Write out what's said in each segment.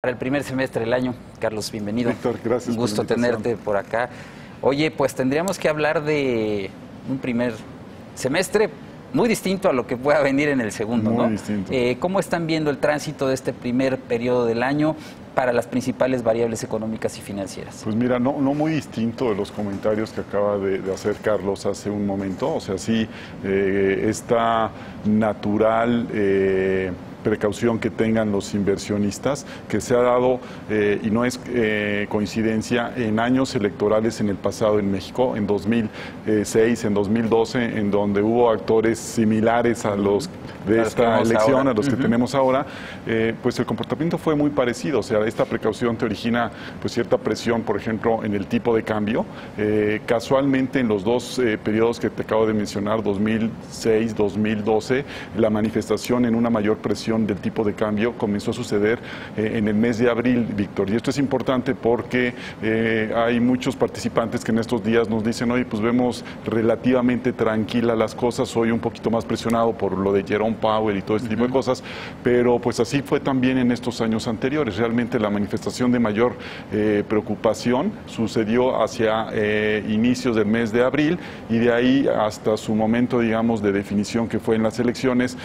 Para el primer semestre del año. Carlos, bienvenido. Víctor, gracias. Un gusto tenerte por acá. Oye, pues tendríamos que hablar de un primer semestre muy distinto a lo que pueda venir en el segundo, ¿no? Muy distinto. ¿Cómo están viendo el tránsito de este primer periodo del año para las principales variables económicas y financieras? Pues mira, no muy distinto de los comentarios que acaba de hacer Carlos hace un momento. O sea, sí, esta natural precaución que tengan los inversionistas, que se ha dado, y no es coincidencia, en años electorales en el pasado en México, en 2006, en 2012, en donde hubo actores similares a los de esta elección, a los que tenemos ahora, pues el comportamiento fue muy parecido. O sea, esta precaución te origina pues cierta presión, por ejemplo, en el tipo de cambio. Casualmente, en los dos periodos que te acabo de mencionar, 2006, 2012, la manifestación en una mayor presión del tipo de cambio comenzó a suceder en el mes de abril, Víctor. Y esto es importante porque hay muchos participantes que en estos días nos dicen, oye, pues vemos relativamente tranquila las cosas, hoy un poquito más presionado por lo de Jerome Powell y todo este tipo de cosas, pero pues así fue también en estos años anteriores. Realmente la manifestación de mayor preocupación sucedió hacia inicios del mes de abril, y de ahí hasta su momento, digamos, de definición, que fue en las elecciones.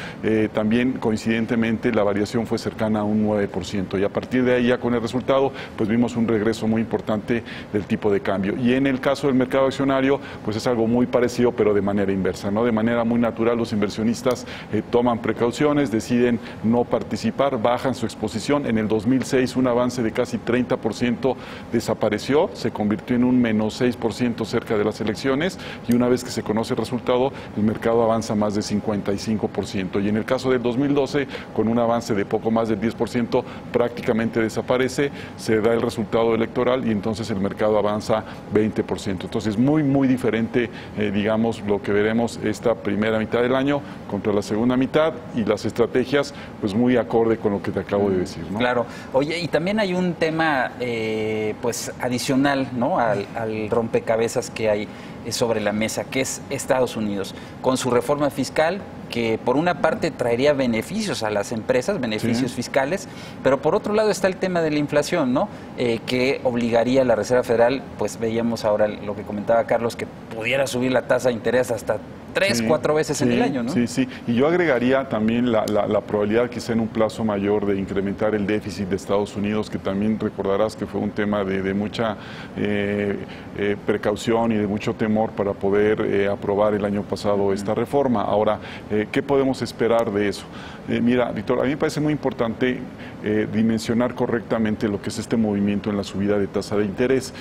También coincidentemente la variación fue cercana a un 9%, y a partir de ahí, ya con el resultado, pues vimos un regreso muy importante del tipo de cambio. Y en el caso del mercado accionario, pues es algo muy parecido, pero de manera inversa, ¿no? De manera muy natural, los inversionistas toman precauciones, deciden no participar, bajan su exposición. En el 2006 un avance de casi 30% desapareció, se convirtió en un menos 6% cerca de las elecciones, y una vez que se conoce el resultado, el mercado avanza más de 55%. Y en el caso del 2012, con un avance de poco más del 10%, prácticamente desaparece, se da el resultado electoral y entonces el mercado avanza 20%. Entonces, muy diferente, digamos, lo que veremos esta primera mitad del año contra la segunda mitad, y las estrategias, pues muy acorde con lo que te acabo de decir, ¿no? Claro. Oye, y también hay un tema, pues, adicional, ¿no?, al rompecabezas que hay sobre la mesa, que es Estados Unidos, con su reforma fiscal, que por una parte traería beneficios a las empresas, beneficios fiscales, pero por otro lado está el tema de la inflación, ¿no? Que obligaría a la Reserva Federal, pues veíamos ahora lo que comentaba Carlos, que pudiera subir la tasa de interés hasta 3-4 veces en el año, ¿no? Sí. Y yo agregaría también la probabilidad, quizá en un plazo mayor, de incrementar el déficit de Estados Unidos, que también recordarás que fue un tema de mucha precaución y de mucho temor para poder aprobar el año pasado esta reforma. Ahora, ¿qué podemos esperar de eso? Mira, Víctor, a mí me parece muy importante dimensionar correctamente lo que es este movimiento en la subida de tasa de interés.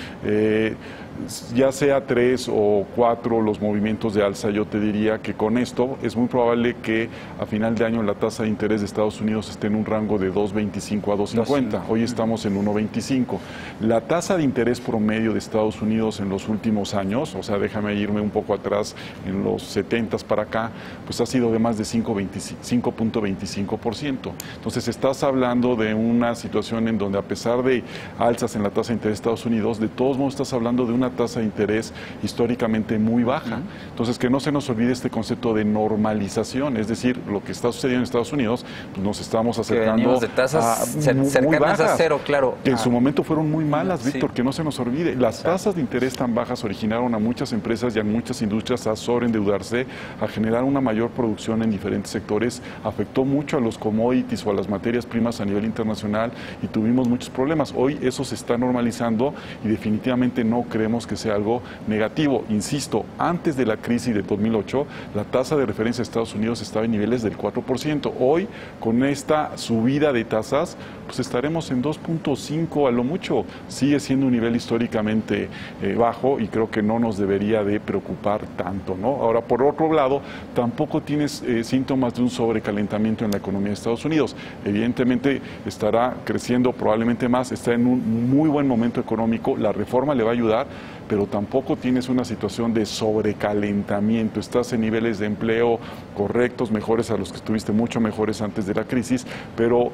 Ya sea 3 o 4 los movimientos de alza, yo te diría que con esto es muy probable que a final de año la tasa de interés de Estados Unidos esté en un rango de 2.25 a 2.50. Hoy estamos en 1.25. La tasa de interés promedio de Estados Unidos en los últimos años, o sea, déjame irme un poco atrás, en los 70s para acá, pues ha sido de más de 5.25%. Entonces estás hablando de una situación en donde, a pesar de alzas en la tasa de interés de Estados Unidos, de todos modos estás hablando de una tasa de interés históricamente muy baja. Entonces, que no se nos olvide este concepto de normalización, es decir, lo que está sucediendo en Estados Unidos, pues nos estamos acercando de tasas muy cercanas bajas, a cero, claro. Que en su momento fueron muy malas, Víctor, que no se nos olvide. Las Exacto. tasas de interés tan bajas originaron a muchas empresas y a muchas industrias a sobreendeudarse, a generar una mayor producción en diferentes sectores, afectó mucho a los commodities o a las materias primas a nivel internacional, y tuvimos muchos problemas. Hoy eso se está normalizando y definitivamente no creemos que sea algo negativo. Insisto, antes de la crisis de 2008, la tasa de referencia de Estados Unidos estaba en niveles del 4%. Hoy, con esta subida de tasas, pues estaremos en 2.5 a lo mucho. Sigue siendo un nivel históricamente bajo, y creo que no nos debería de preocupar tanto, ¿no? Ahora, por otro lado, tampoco tienes síntomas de un sobrecalentamiento en la economía de Estados Unidos. Evidentemente estará creciendo probablemente más, está en un muy buen momento económico, la reforma le va a ayudar, pero tampoco tienes una situación de sobrecalentamiento. Estás en niveles de empleo correctos, mejores a los que estuviste, mucho mejores antes de la crisis, pero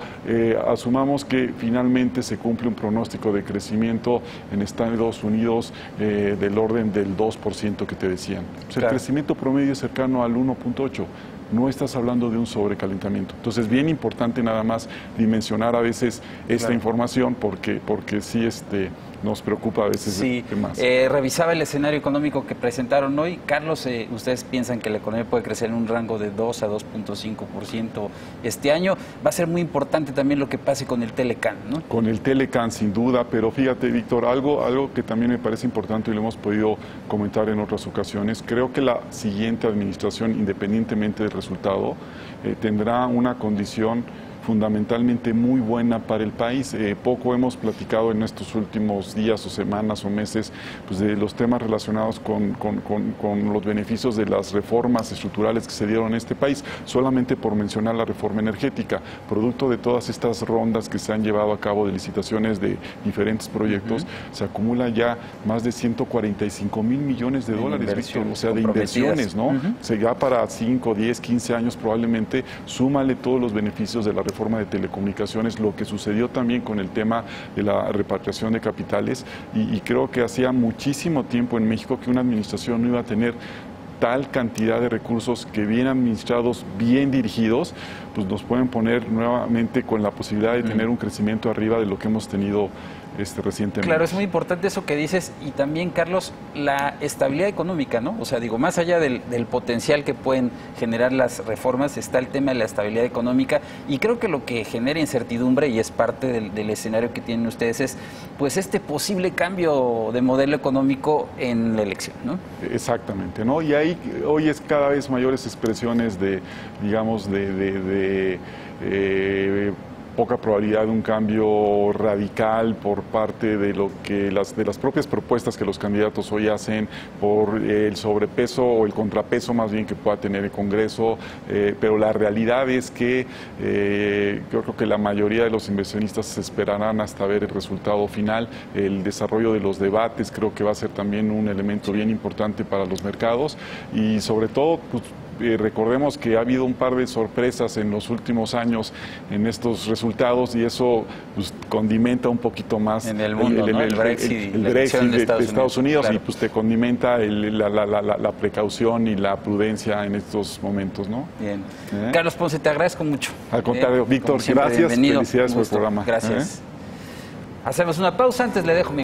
asumamos que finalmente se cumple un pronóstico de crecimiento en Estados Unidos del orden del 2% que te decían. O sea, el crecimiento promedio es cercano al 1.8%. no estás hablando de un sobrecalentamiento. Entonces, bien importante nada más dimensionar a veces esta información porque sí nos preocupa a veces. Sí, revisaba el escenario económico que presentaron hoy. Carlos, ¿ustedes piensan que la economía puede crecer en un rango de 2 a 2.5% este año? Va a ser muy importante también lo que pase con el Telecán, ¿no? Con el Telecán, sin duda, pero fíjate, Víctor, algo que también me parece importante y lo hemos podido comentar en otras ocasiones, creo que la siguiente administración, independientemente del resultado, tendrá una condición fundamentalmente muy buena para el país. Poco hemos platicado en estos últimos días o semanas o meses pues, de los temas relacionados con los beneficios de las reformas estructurales que se dieron en este país, solamente por mencionar la reforma energética, producto de todas estas rondas que se han llevado a cabo de licitaciones de diferentes proyectos, se acumula ya más de 145,000 millones de dólares, Víctor, o sea, de inversiones, ¿no? O sea, ya para 5, 10, 15 años probablemente, súmale todos los beneficios de la reforma de telecomunicaciones, lo que sucedió también con el tema de la repatriación de capitales y creo que hacía muchísimo tiempo en México que una administración no iba a tener tal cantidad de recursos que bien administrados, bien dirigidos, pues nos pueden poner nuevamente con la posibilidad de tener un crecimiento arriba de lo que hemos tenido recientemente. Claro, es muy importante eso que dices y también, Carlos, la estabilidad económica, ¿no? O sea, digo, más allá del potencial que pueden generar las reformas, está el tema de la estabilidad económica y creo que lo que genera incertidumbre y es parte del escenario que tienen ustedes es, pues, este posible cambio de modelo económico en la elección, ¿no? Exactamente, ¿no? Y ahí hoy es cada vez mayores expresiones de, digamos, poca probabilidad de un cambio radical por parte de lo que de las propias propuestas que los candidatos hoy hacen, por el sobrepeso o el contrapeso más bien que pueda tener el Congreso, pero la realidad es que yo creo que la mayoría de los inversionistas se esperarán hasta ver el resultado final. El desarrollo de los debates creo que va a ser también un elemento bien importante para los mercados y sobre todo, pues, recordemos que ha habido un par de sorpresas en los últimos años en estos resultados y eso pues, condimenta un poquito más en el mundo, el Brexit de Estados Unidos claro. Y pues te condimenta la precaución y la prudencia en estos momentos, ¿no? Bien. Carlos Ponce, te agradezco mucho. Al contrario, Víctor, gracias. Felicidades por el programa. Gracias. Hacemos una pausa, antes le dejo mi